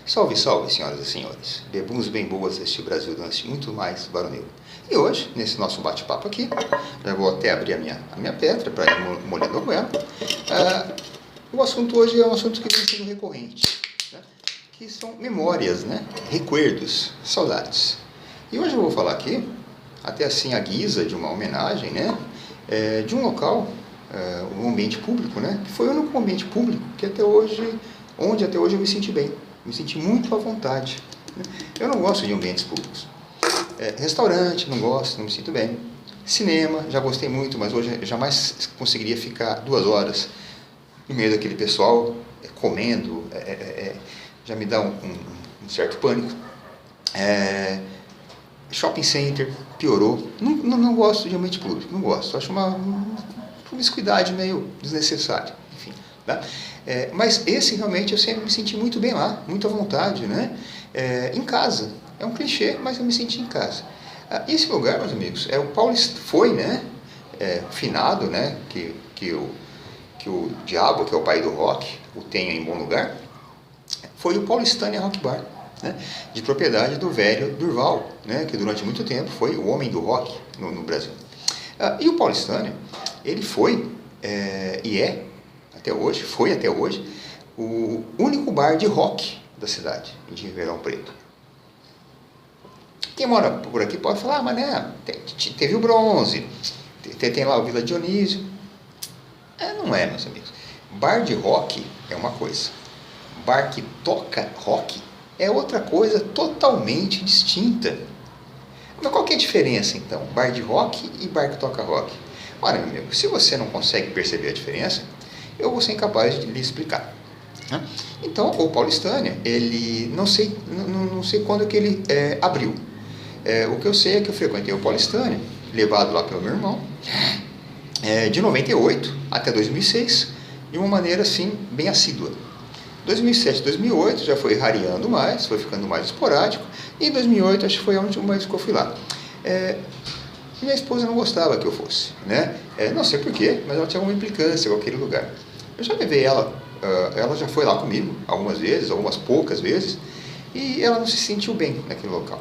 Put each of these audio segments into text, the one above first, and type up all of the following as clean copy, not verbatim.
Salve, salve, senhoras e senhores. Bebuns bem boas deste Brasil dance muito mais varonil. E hoje, nesse nosso bate-papo aqui, já vou até abrir a minha pedra para ir molhando com ela. O assunto hoje é um assunto que vem sendo recorrente, né? Que são memórias, né? Recuerdos, saudades. E hoje eu vou falar aqui, até assim à guisa de uma homenagem, né? De um local, um ambiente público, né? Que foi o único ambiente público que onde até hoje eu me senti bem, me senti muito à vontade. Eu não gosto de ambientes públicos. Restaurante, não gosto, não me sinto bem. Cinema, já gostei muito, mas hoje eu jamais conseguiria ficar 2 horas no meio daquele pessoal comendo, já me dá um certo pânico. Shopping center, piorou. Não gosto de ambiente público, não gosto. Acho uma promiscuidade meio desnecessária, enfim, tá? Mas esse realmente eu sempre me senti muito bem lá, muito à vontade, né? Em casa. É um clichê, mas eu me senti em casa. Esse lugar, meus amigos, o Paulista foi, né? Finado, né? Que o diabo, que é o pai do rock, o tenha em bom lugar. Foi o Paulistânia Rock Bar, né? De propriedade do velho Durval, né? Que durante muito tempo foi o homem do rock no Brasil. E o Paulistânia, ele foi até hoje, o único bar de rock da cidade de Ribeirão Preto. Quem mora por aqui pode falar, mas né, teve o Bronze, tem lá o Vila Dionísio. Não é, meus amigos. Bar de rock é uma coisa. Bar que toca rock é outra coisa totalmente distinta. Mas qual que é a diferença, então? Bar de rock e bar que toca rock? Olha, meu amigo, se você não consegue perceber a diferença, eu vou ser incapaz de lhe explicar. Então, o Paulistânia, ele, não sei quando que ele abriu. O que eu sei é que eu frequentei o Paulistânia, levado lá pelo meu irmão, de 98 até 2006, de uma maneira assim, bem assídua. 2007, 2008 já foi rareando mais, foi ficando mais esporádico, e em 2008 acho que foi a última vez que eu fui lá. Minha esposa não gostava que eu fosse, né? Não sei porquê, mas ela tinha alguma implicância com aquele lugar. Eu já levei ela já foi lá comigo algumas vezes, algumas poucas vezes, e ela não se sentiu bem naquele local,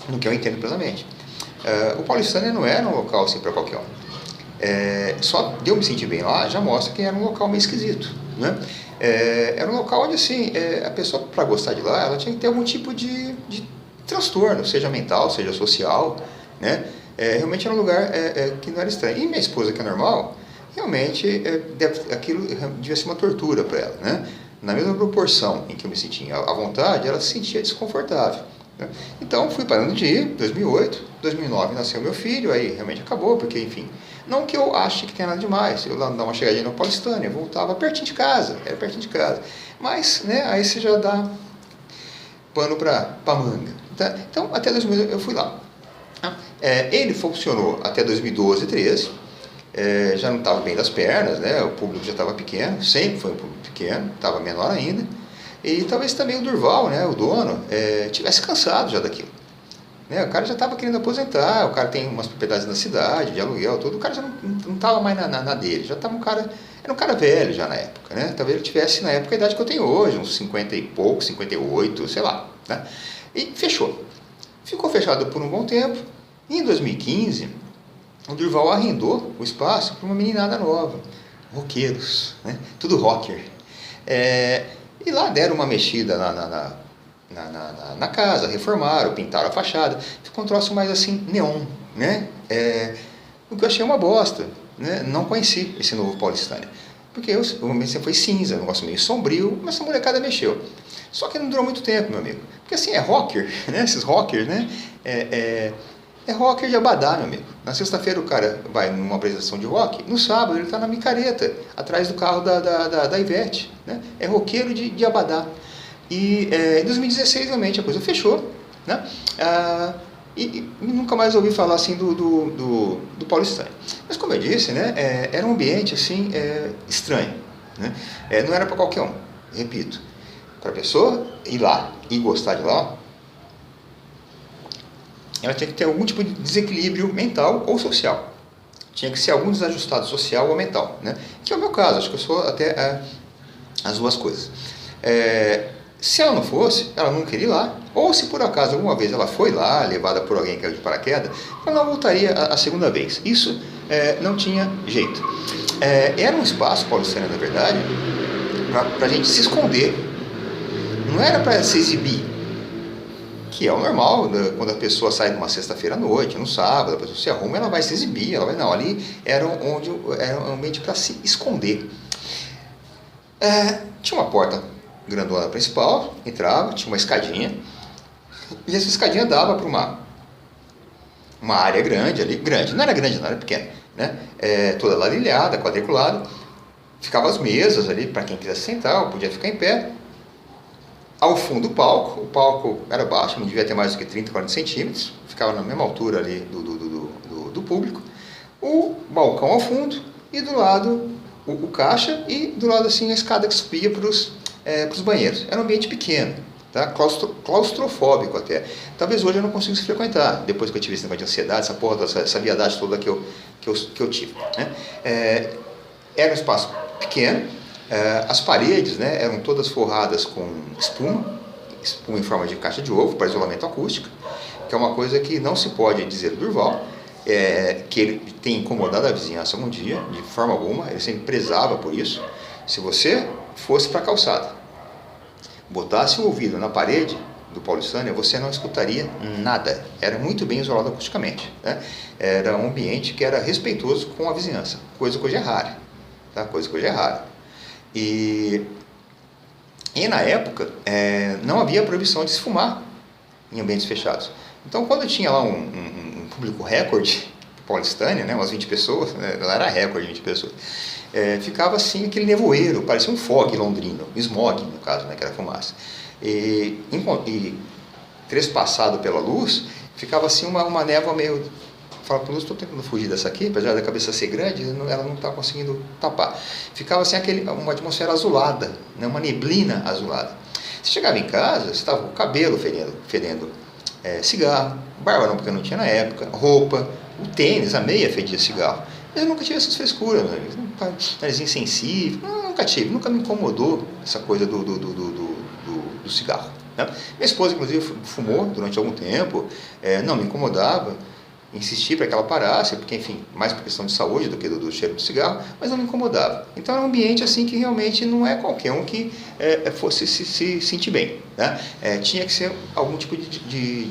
no que eu entendo plenamente. O Paulistânia não era um local assim para qualquer um. Só de eu me sentir bem lá já mostra que era um local meio esquisito, né? Era um local onde assim, a pessoa, para gostar de lá, ela tinha que ter algum tipo de transtorno, seja mental, seja social, né? Realmente era um lugar que não era estranho. E minha esposa, que é normal, realmente aquilo devia ser uma tortura para ela, né? Na mesma proporção em que eu me sentia à vontade, ela se sentia desconfortável, né? Então fui parando de ir. 2008, 2009 nasceu meu filho, aí realmente acabou, porque enfim, não que eu ache que tenha nada demais, eu lá dava uma chegadinha no Paulistânia, voltava pertinho de casa, mas né, aí você já dá pano para manga, tá? Então até 2008 eu fui lá. Ele funcionou até 2012, 13. Já não estava bem das pernas, né? O público já estava pequeno, sempre foi um público pequeno, estava menor ainda, e talvez também o Durval, né, o dono, tivesse cansado já daquilo, né? O cara já estava querendo aposentar, o cara tem umas propriedades na cidade, de aluguel, tudo, o cara já não estava mais na dele, já estava era um cara velho já na época, né? Talvez ele tivesse na época a idade que eu tenho hoje, uns 50 e pouco, 58, sei lá, né? E ficou fechado por um bom tempo. E em 2015, o Durval arrendou o espaço para uma meninada nova, roqueiros, né? Tudo rocker. E lá deram uma mexida na casa, reformaram, pintaram a fachada, ficou um troço mais assim, neon, né? O que eu achei uma bosta, né? Não conheci esse novo Paulistânia, porque o ambiente sempre foi cinza, um negócio meio sombrio, mas essa molecada mexeu. Só que não durou muito tempo, meu amigo, porque assim, rocker, né? Esses rockers, né? É rocker de abadá, meu amigo. Na sexta-feira o cara vai numa apresentação de rock, no sábado ele está na micareta, atrás do carro da Ivete, né? É roqueiro de abadá. E em 2016 realmente a coisa fechou, né? E nunca mais ouvi falar assim do Paulistânia. Mas como eu disse, né? Era um ambiente assim, estranho, né? Não era para qualquer um, repito. Para a pessoa ir lá e gostar de lá, ela tinha que ter algum tipo de desequilíbrio mental ou social. Tinha que ser algum desajustado social ou mental, né? Que é o meu caso, acho que eu sou até as duas coisas. Se ela não fosse, ela não queria ir lá, ou se por acaso alguma vez ela foi lá, levada por alguém que caiu de paraquedas, ela não voltaria a segunda vez. Isso não tinha jeito. Era um espaço paulistano, na verdade, para a gente se esconder. Não era para se exibir, que é o normal, né? Quando a pessoa sai numa sexta-feira à noite, no sábado, a pessoa se arruma, ela vai se exibir, ela vai, não, ali era um ambiente para se esconder. Tinha uma porta grandona principal, entrava, tinha uma escadinha, e essa escadinha dava para uma área grande ali, grande, não era grande, não era pequena, né? Toda ladrilhada, quadriculada, ficavam as mesas ali para quem quisesse sentar, podia ficar em pé. Ao fundo o palco era baixo, não devia ter mais do que 30, 40 centímetros, ficava na mesma altura ali do público, o balcão ao fundo, e do lado o caixa, e do lado assim a escada que subia para os banheiros. Era um ambiente pequeno, tá? Claustrofóbico até. Talvez hoje eu não consiga se frequentar, depois que eu tive esse negócio de ansiedade, essa porra, essa viadagem toda que eu tive, né? Era um espaço pequeno. As paredes, né, eram todas forradas com espuma em forma de caixa de ovo para isolamento acústico, que é uma coisa que não se pode dizer do Durval, que ele tem incomodado a vizinhança algum dia, de forma alguma. Ele sempre prezava por isso. Se você fosse para a calçada, botasse o ouvido na parede do Paulistânia, você não escutaria nada. Era muito bem isolado acusticamente, né? Era um ambiente que era respeitoso com a vizinhança, coisa que hoje é rara, tá? Coisa que hoje é rara. E na época não havia proibição de se fumar em ambientes fechados. Então, quando tinha lá um público recorde paulistânia, né, umas 20 pessoas, né, lá era recorde 20 pessoas, ficava assim aquele nevoeiro, parecia um fog londrino, smog no caso, né, que era fumaça. E trespassado pela luz, ficava assim uma névoa meio... Fala para a luz, estou tentando fugir dessa aqui, apesar da cabeça ser grande, ela não está conseguindo tapar. Ficava assim uma atmosfera azulada, né? Uma neblina azulada. Você chegava em casa, você estava com o cabelo fedendo cigarro, barba não, porque não tinha na época, roupa, o tênis, a meia fedia cigarro. Eu nunca tive essas frescuras, nariz insensível, nunca me incomodou essa coisa do cigarro, né? Minha esposa, inclusive, fumou durante algum tempo, não me incomodava. Insisti para que ela parasse, porque, enfim, mais por questão de saúde do que do cheiro do cigarro, mas não me incomodava. Então era um ambiente assim que realmente não é qualquer um que fosse se sentir bem, né? Tinha que ser algum tipo de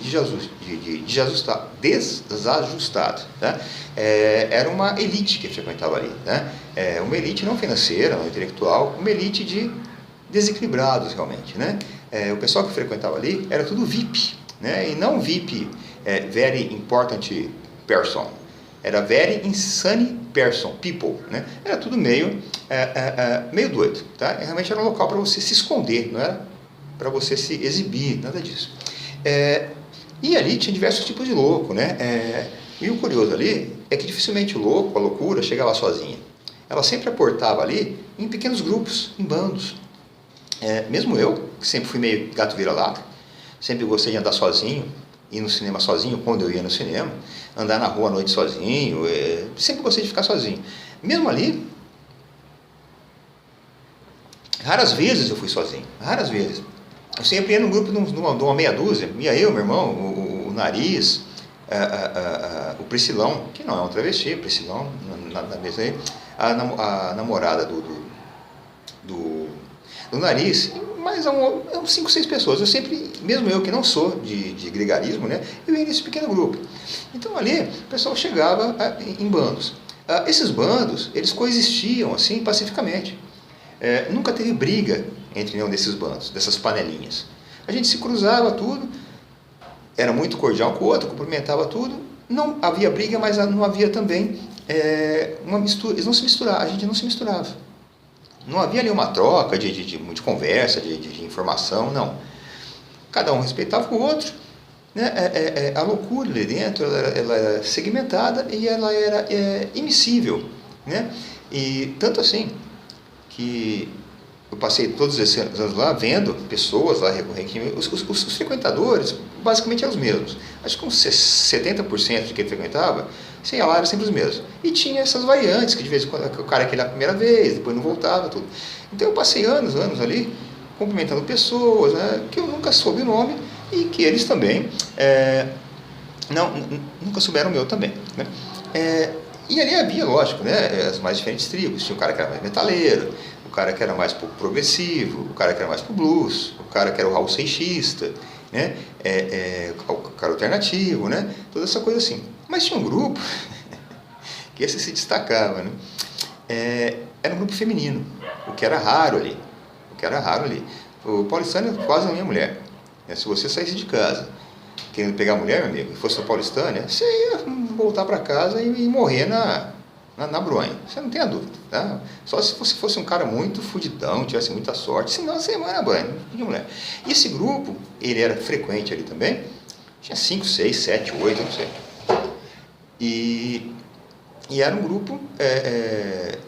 desajustado, né? Era uma elite que frequentava ali, né? Uma elite não financeira, não intelectual, uma elite de desequilibrados realmente, né? O pessoal que frequentava ali era tudo VIP, né? E não VIP very important person, era very insane person, people, né? Era tudo meio doido, tá? Realmente era um local para você se esconder, não era para você se exibir, nada disso. E ali tinha diversos tipos de louco, né? E o curioso ali é que dificilmente o louco, a loucura, chegava sozinha. Ela sempre aportava ali em pequenos grupos, em bandos. Mesmo eu, que sempre fui meio gato vira-lata, sempre gostei de andar sozinho, ir no cinema sozinho, quando eu ia no cinema, andar na rua à noite sozinho, sempre gostei de ficar sozinho. Mesmo ali, raras vezes eu fui sozinho, raras vezes. Eu sempre ia num grupo de uma meia dúzia, ia eu, meu irmão, o Nariz, o Priscilão, que não é um travesti, o Priscilão, na mesa aí, a namorada do Nariz, mais uns 5, 6 pessoas. Eu sempre, mesmo eu que não sou de gregarismo, né, eu ia nesse pequeno grupo. Então ali o pessoal chegava em bandos. Esses bandos, eles coexistiam assim pacificamente. Nunca teve briga entre nenhum desses bandos, dessas panelinhas. A gente se cruzava tudo, era muito cordial com o outro, cumprimentava tudo. Não havia briga, mas não havia também uma mistura. Eles não se misturavam, a gente não se misturava. Não havia ali uma troca de conversa, de informação, não. Cada um respeitava o outro, né? A loucura ali dentro, ela era segmentada e ela era immiscível, né? E tanto assim que eu passei todos esses anos lá vendo pessoas lá recorrentemente. Os frequentadores basicamente eram os mesmos. Acho que uns 70% de quem frequentava, sem lá, eram sempre os mesmos. E tinha essas variantes, que de vez em quando o cara queria a primeira vez, depois não voltava, tudo. Então eu passei anos ali cumprimentando pessoas, né, que eu nunca soube o nome e que eles também nunca souberam o meu também, né. E ali havia, lógico, né, as mais diferentes tribos. Tinha o cara que era mais metaleiro, o cara que era mais pro progressivo, o cara que era mais pro blues, o cara que era o Raul Seixista, né, o cara alternativo, né, toda essa coisa assim. Mas tinha um grupo que esse se destacava, né, era um grupo feminino, o que era raro ali. O paulistano quase não ia mulher. Se você saísse de casa querendo pegar mulher, meu amigo, e fosse no paulistano, você ia voltar para casa e morrer na bronha. Você não tem a dúvida, tá? Só se você fosse um cara muito fudidão, tivesse muita sorte, senão você ia morrer na bronha, não tinha mulher. E esse grupo, ele era frequente ali também, tinha 5, 6, 7, 8, não sei. E era um grupo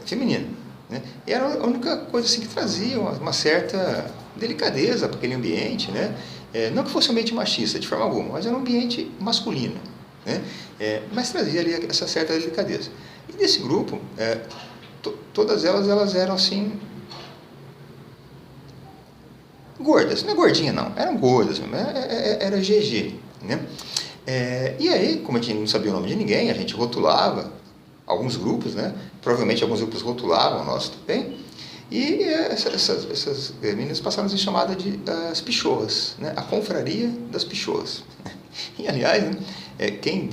feminino, né? E era a única coisa assim que trazia uma certa delicadeza para aquele ambiente, né? Não que fosse um ambiente machista de forma alguma, mas era um ambiente masculino, né? Mas trazia ali essa certa delicadeza. E desse grupo, todas elas eram assim, gordas, não é gordinha não, eram gordas, era GG, né? E aí, como a gente não sabia o nome de ninguém, a gente rotulava alguns grupos, né? Provavelmente alguns grupos rotulavam o nosso também. E essas meninas passaram a ser chamadas de as pichorras, né? A confraria das pichorras. E, aliás, né, quem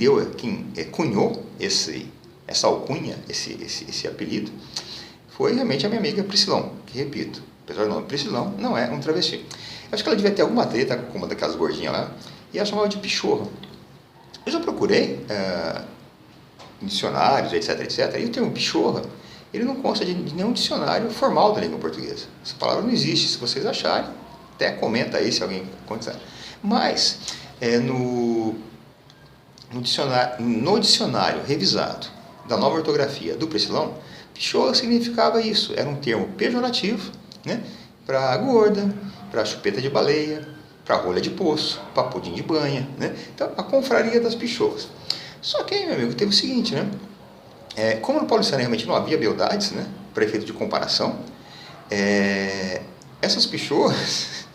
cunhou essa alcunha, esse apelido, foi realmente a minha amiga Priscilão, que, repito, apesar do nome Priscilão, não é um travesti. Eu acho que ela devia ter alguma treta com uma daquelas gordinhas lá, e ela chamava de pichorra. Eu já procurei dicionários, etc, e o termo pichorra, ele não consta de nenhum dicionário formal da língua portuguesa. Essa palavra não existe. Se vocês acharem, até comenta aí se alguém conhece. Mas, no dicionário revisado da nova ortografia do Priscilão, pichorra significava isso. Era um termo pejorativo, né, para gorda, para chupeta de baleia, para rolha de poço, para pudim de banha, né? Então, a confraria das pichorras. Só que aí, meu amigo, teve o seguinte, né? Como no paulistano realmente não havia beldades, né, para efeito de comparação, essas pichorras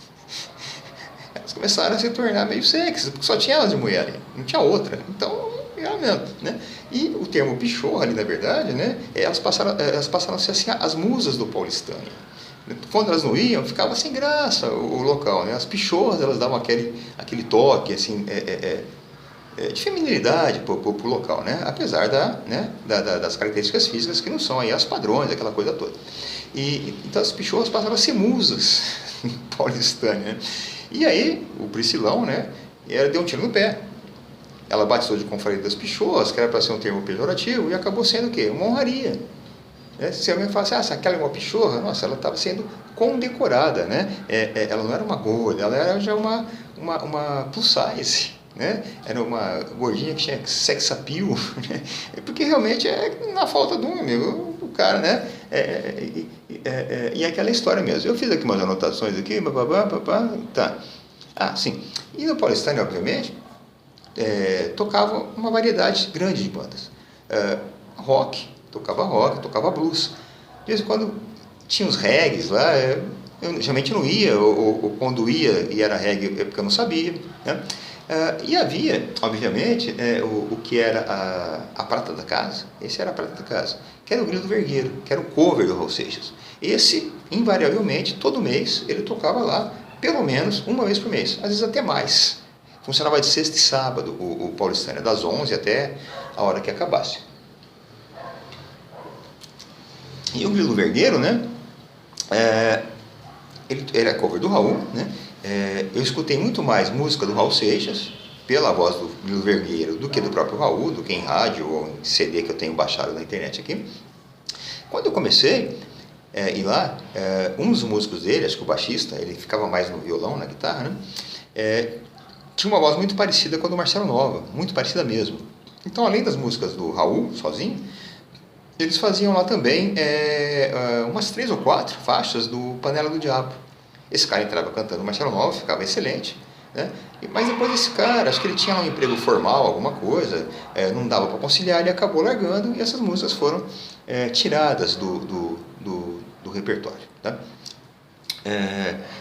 elas começaram a se tornar meio sexy, porque só tinha elas de mulher ali, não tinha outra. Então, era mesmo, né? E o termo pichorra ali, na verdade, né, elas passaram a ser assim, as musas do paulistano. Quando elas não iam, ficava sem graça o local, né? As pichorras, elas davam aquele toque, assim, de feminilidade para o local, né? Apesar das características físicas que não são aí as padrões, aquela coisa toda. Então as pichorras passaram a ser musas paulistanas, né? E aí o Priscilão, né, deu um tiro no pé. Ela batizou de confraria das pichorras, que era para ser um termo pejorativo, e acabou sendo o quê? Uma honraria. Se alguém falasse, se aquela é uma pichorra, nossa, ela estava sendo condecorada, né? Ela não era uma gorda, ela era já uma plus size, né? Era uma gordinha que tinha sex appeal, né? Porque realmente na falta de um amigo, o cara, né? E aquela história mesmo. Eu fiz aqui umas anotações aqui, tá. Sim. E no paulistano, obviamente, tocava uma variedade grande de bandas. Tocava blues. De vez em quando tinha os reggaes lá, eu geralmente não ia, ou quando ia e era reggae é porque eu não sabia, né? E havia, obviamente, o que era a prata da casa. Esse era a prata da casa, que era o Grilo do Vergueiro, que era o cover do Raul Seixas. Esse, invariavelmente, todo mês, ele tocava lá, pelo menos uma vez por mês, às vezes até mais. Funcionava de sexta e sábado o paulistano, das 11 até a hora que acabasse. E o Grilo do Vergueiro, né, ele era cover do Raul, né? Eu escutei muito mais música do Raul Seixas pela voz do Grilo Vergueiro do que do próprio Raul, do que em rádio ou em CD que eu tenho baixado na internet aqui. Quando eu comecei ir lá, um dos músicos dele, acho que o baixista, ele ficava mais no violão, na guitarra, né? Tinha uma voz muito parecida com a do Marcelo Nova, muito parecida mesmo. Então, além das músicas do Raul, sozinho, eles faziam lá também umas 3 ou 4 faixas do Panela do Diabo. Esse cara entrava cantando Marcelo Nova, ficava excelente, né? Mas depois esse cara, acho que ele tinha um emprego formal, alguma coisa, não dava para conciliar, ele acabou largando e essas músicas foram tiradas do repertório, tá?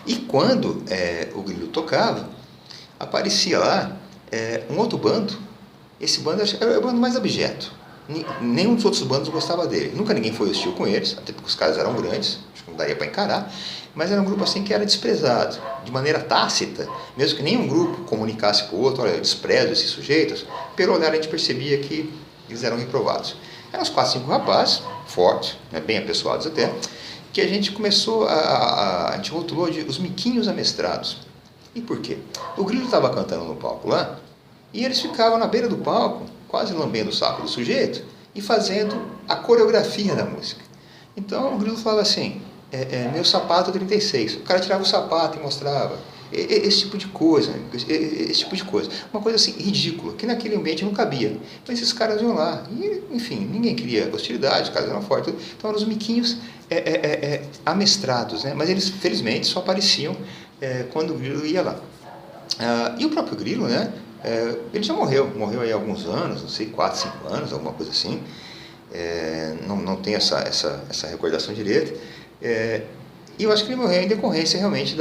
E quando o Grilo tocava, aparecia lá um outro bando. Esse bando era o bando mais abjeto. Nenhum dos outros bandos gostava dele. Nunca ninguém foi hostil com eles, até porque os caras eram grandes, acho que não daria para encarar. Mas era um grupo assim que era desprezado, de maneira tácita, mesmo que nenhum grupo comunicasse com o outro: olha, eu desprezo esses sujeitos. Pelo olhar a gente percebia que eles eram reprovados. Eram uns 4, 5 rapazes, fortes, né, bem apessoados até, que a gente começou a gente rotulou de os miquinhos amestrados. E por quê? O Grilo estava cantando no palco lá, e eles ficavam na beira do palco, quase lambendo o saco do sujeito, e fazendo a coreografia da música. Então o Grilo falava assim: meu sapato 36. O cara tirava o sapato e mostrava. Esse tipo de coisa, uma coisa assim ridícula, que naquele ambiente não cabia. Então esses caras iam lá, e enfim, ninguém queria hostilidade, os caras eram fortes, então eram os miquinhos amestrados, né? Mas eles felizmente só apareciam quando o Grilo ia lá. E o próprio Grilo, né? Ele já morreu aí há alguns anos, não sei, 4, 5 anos, alguma coisa assim. Não tenho essa recordação direita. E eu acho que ele morreu em decorrência realmente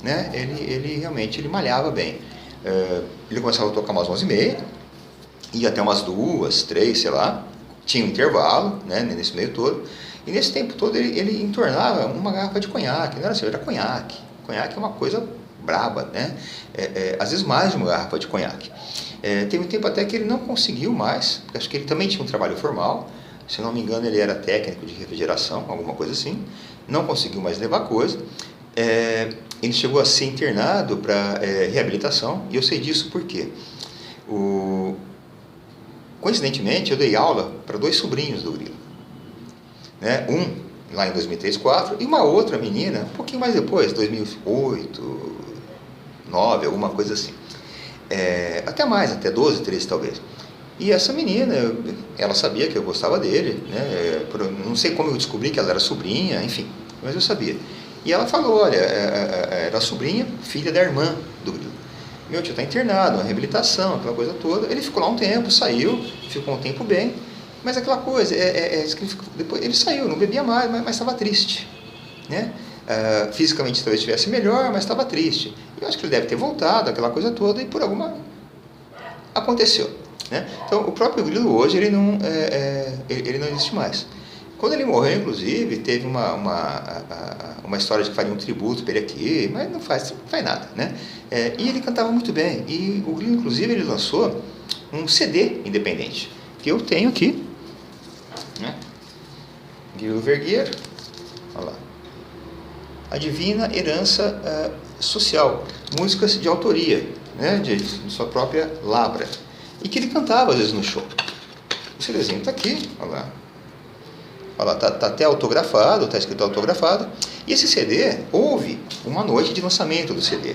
né, ele realmente malhava bem. Ele começava a tocar umas 11h30, ia até umas 2, 3, sei lá, tinha um intervalo, né, nesse meio todo, e nesse tempo todo ele entornava uma garrafa de conhaque. Não era assim, era conhaque. Conhaque é uma coisa braba, né? Às vezes mais de uma garrafa de conhaque. Teve um tempo até que ele não conseguiu mais, porque acho que ele também tinha um trabalho formal. Se não me engano, ele era técnico de refrigeração, alguma coisa assim. Não conseguiu mais levar coisa. Ele chegou a ser internado para reabilitação, e eu sei disso porque, coincidentemente, eu dei aula para 2 sobrinhos do Grilo, né? Um lá em 2003, 2004, e uma outra menina, um pouquinho mais depois, 2008, 2009, alguma coisa assim. Até mais, até 12, 13 talvez. E essa menina, ela sabia que eu gostava dele, né? Não sei como eu descobri que ela era sobrinha, enfim, mas eu sabia. E ela falou: olha, era sobrinha, filha da irmã do Grilo. Meu tio está internado, uma reabilitação, aquela coisa toda. Ele ficou lá um tempo, saiu, ficou um tempo bem, mas aquela coisa, depois ele saiu, não bebia mais, mas estava triste, né? Fisicamente talvez estivesse melhor, mas estava triste. Eu acho que ele deve ter voltado, aquela coisa toda, e por alguma... aconteceu, né? Então o próprio Grilo hoje ele não existe mais. Quando ele morreu, inclusive, teve uma história de que faria um tributo para ele aqui, mas não faz nada, né? E ele cantava muito bem, e o Grilo, inclusive, ele lançou um CD independente, que eu tenho aqui, né? Grilo Vergueiro, olha lá, A Divina Herança Social, músicas de autoria, né? de sua própria labra, e que ele cantava às vezes no show. O CDzinho está aqui, olha lá. Olha lá, tá até autografado, está escrito autografado. E esse CD, houve uma noite de lançamento do CD,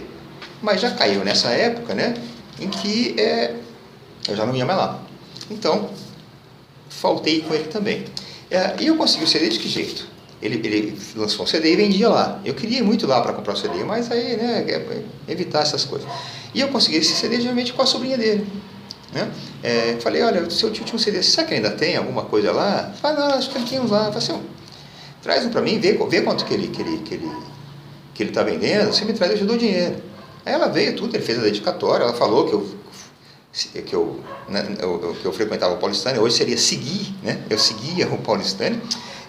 mas já caiu nessa época, né, em que eu já não ia mais lá. Então, faltei com ele também. E eu consegui o CD de que jeito? Ele lançou um CD e vendia lá. Eu queria ir muito lá para comprar o CD, mas aí, né, evitar essas coisas. E eu consegui esse CD geralmente com a sobrinha dele, né? Falei: olha, o seu tio tinha um CD, será que ainda tem alguma coisa lá? Falei: não, acho que ele tinha uns lá. Falei assim: traz um para mim, vê quanto que ele está vendendo, você me traz, eu te dou dinheiro. Aí ela veio tudo, ele fez a dedicatória, ela falou que eu frequentava o Paulistânia, hoje seria seguir, né? Eu seguia o Paulistânia.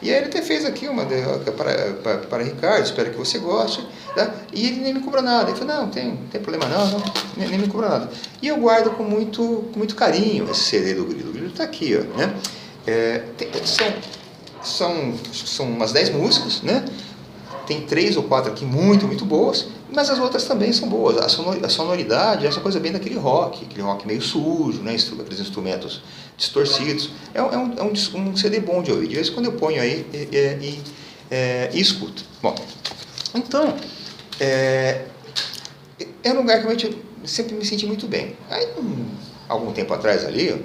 E aí ele até fez aqui uma para Ricardo, espero que você goste, tá? E ele nem me cobrou nada. Ele falou: não, tem problema não, nem me cobrou nada. E eu guardo com muito carinho esse CD do Grilo. O Grilo está aqui, ó, né? São umas 10 músicas, né? Tem 3 ou 4 aqui muito boas, mas as outras também são boas. A sonoridade é essa coisa bem daquele rock meio sujo, né? Aqueles instrumentos distorcidos. É um CD bom de ouvir. De vez em quando eu ponho aí e escuto. Bom, então, é um lugar que realmente eu sempre me senti muito bem. Aí, algum tempo atrás ali,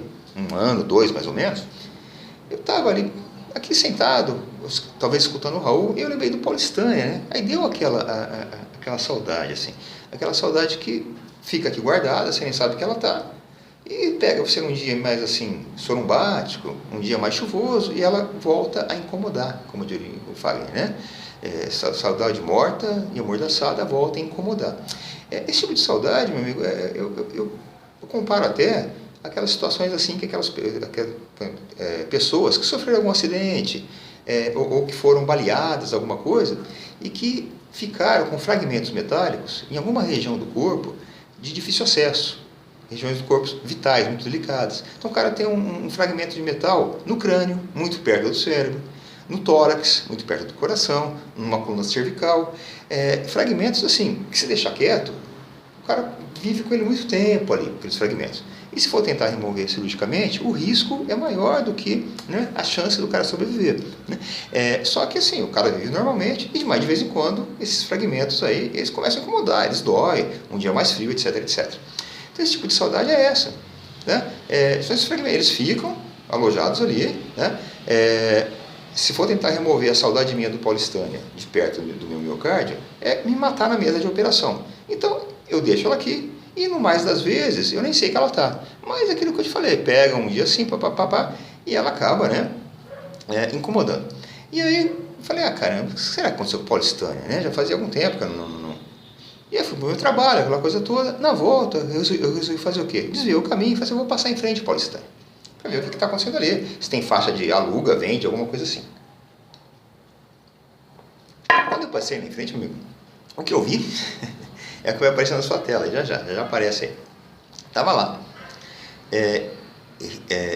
1 ano, 2 mais ou menos, eu estava ali, aqui sentado, talvez escutando o Raul, e eu lembrei do Paulistânia, né? Aí deu aquela saudade, assim, aquela saudade que fica aqui guardada, você nem sabe que ela está, e pega você num dia mais assim, sorumbático, um dia mais chuvoso, e ela volta a incomodar, como diria o Fagner, né? Saudade morta e amordaçada volta a incomodar. Esse tipo de saudade, meu amigo, eu comparo até aquelas situações assim que aquelas pessoas que sofreram algum acidente ou que foram baleadas, alguma coisa, e que ficaram com fragmentos metálicos em alguma região do corpo de difícil acesso, regiões do corpo vitais, muito delicadas. Então o cara tem um fragmento de metal no crânio, muito perto do cérebro, no tórax, muito perto do coração, numa coluna cervical, fragmentos assim, que se deixar quieto, o cara vive com ele muito tempo ali, aqueles fragmentos. E se for tentar remover cirurgicamente, o risco é maior do que, né, a chance do cara sobreviver, né? Só que assim, o cara vive normalmente e de vez em quando esses fragmentos aí, eles começam a incomodar, eles doem, um dia mais frio, etc, etc. Então esse tipo de saudade é essa, né? São esses fragmentos, eles ficam alojados ali, né? Se for tentar remover a saudade minha do Paulistânia de perto do meu miocárdio, é me matar na mesa de operação. Então eu deixo ela aqui e no mais das vezes eu nem sei que ela está. Mas aquilo que eu te falei, pega um dia assim, papapá, e ela acaba, né, incomodando. E aí eu falei, caramba, o que será que aconteceu com o Paulistânia, né? Já fazia algum tempo que eu não... E aí fui pro meu trabalho, aquela coisa toda. Na volta eu resolvi fazer o quê? Desviei o caminho e falei, eu vou passar em frente ao Paulistânia para ver o que está acontecendo ali. Se tem faixa de aluga, vende, alguma coisa assim. Quando eu passei na frente, amigo, o que eu vi é o que vai aparecer na sua tela, já aparece aí. Tava lá,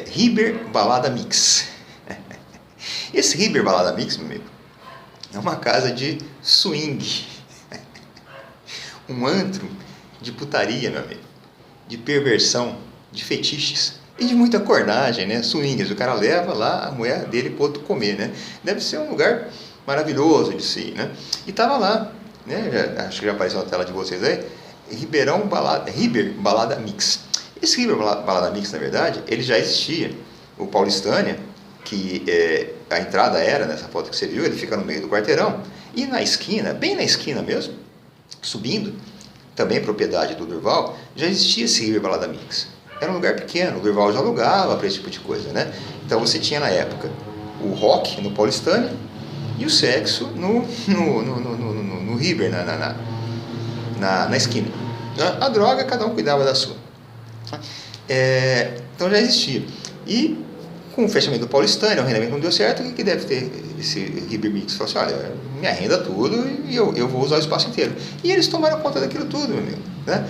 Riber Balada Mix. Esse Riber Balada Mix, meu amigo, é uma casa de swing, um antro de putaria, meu amigo, de perversão, de fetiches e de muita cornagem, né? Swingers, o cara leva lá a mulher dele para outro comer, né? Deve ser um lugar maravilhoso de si, né? E tava lá, né? Acho que já apareceu na tela de vocês aí, Riber Balada Mix. Esse Riber Balada Mix, na verdade, ele já existia. O Paulistânia, que a entrada era nessa foto que você viu, ele fica no meio do quarteirão, e na esquina, bem na esquina mesmo, subindo, também propriedade do Durval, já existia esse Riber Balada Mix. Era um lugar pequeno, o Durval já alugava para esse tipo de coisa, né? Então você tinha na época o rock no Paulistânia e o sexo no Riber, na esquina. A droga, cada um cuidava da sua. Então já existia. E com o fechamento do Paulistânia, o arrendamento não deu certo, o que deve ter esse Riber Mix? Falou assim, olha, me arrenda tudo e eu vou usar o espaço inteiro. E eles tomaram conta daquilo tudo, meu amigo, né?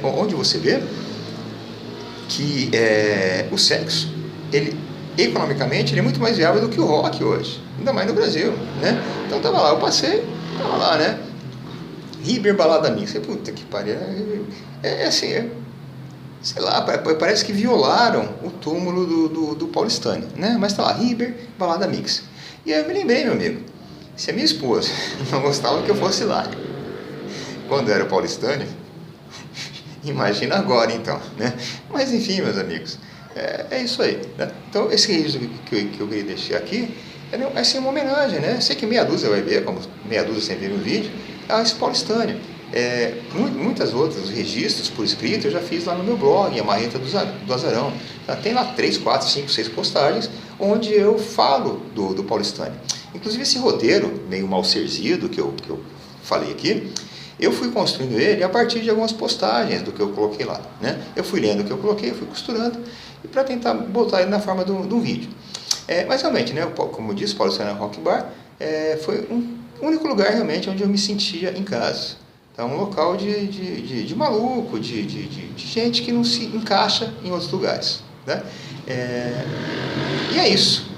Onde você vê que o sexo, ele economicamente, ele é muito mais viável do que o rock hoje, ainda mais no Brasil, né? Então tava lá, eu passei, tava lá, né? Riber Balada Mix, puta que pariu, assim, sei lá, parece que violaram o túmulo do Paulistânia, né? Mas tá lá, Riber Balada Mix. E aí eu me lembrei, meu amigo, se a minha esposa não gostava que eu fosse lá quando era o Paulistânia, imagina agora então, né? Mas enfim, meus amigos, é isso aí, né? Então esse registro que eu queria deixar aqui é assim, uma homenagem, né? Sei que meia dúzia vai ver, como meia dúzia sempre vê no vídeo, a esse Paulistânia. Muitas outras registros por escrito eu já fiz lá no meu blog, a Marreta do Azarão. Tem lá 3, 4, 5, 6 postagens onde eu falo do Paulistânia. Inclusive esse roteiro meio mal serzido que eu falei aqui, eu fui construindo ele a partir de algumas postagens do que eu coloquei lá, né? Eu fui lendo o que eu coloquei, fui costurando e para tentar botar ele na forma de um vídeo. Mas realmente, né, como eu disse, o Paulistânia Rock Bar foi um único lugar realmente onde eu me sentia em casa. Então, um local de maluco, de gente que não se encaixa em outros lugares, né? E é isso.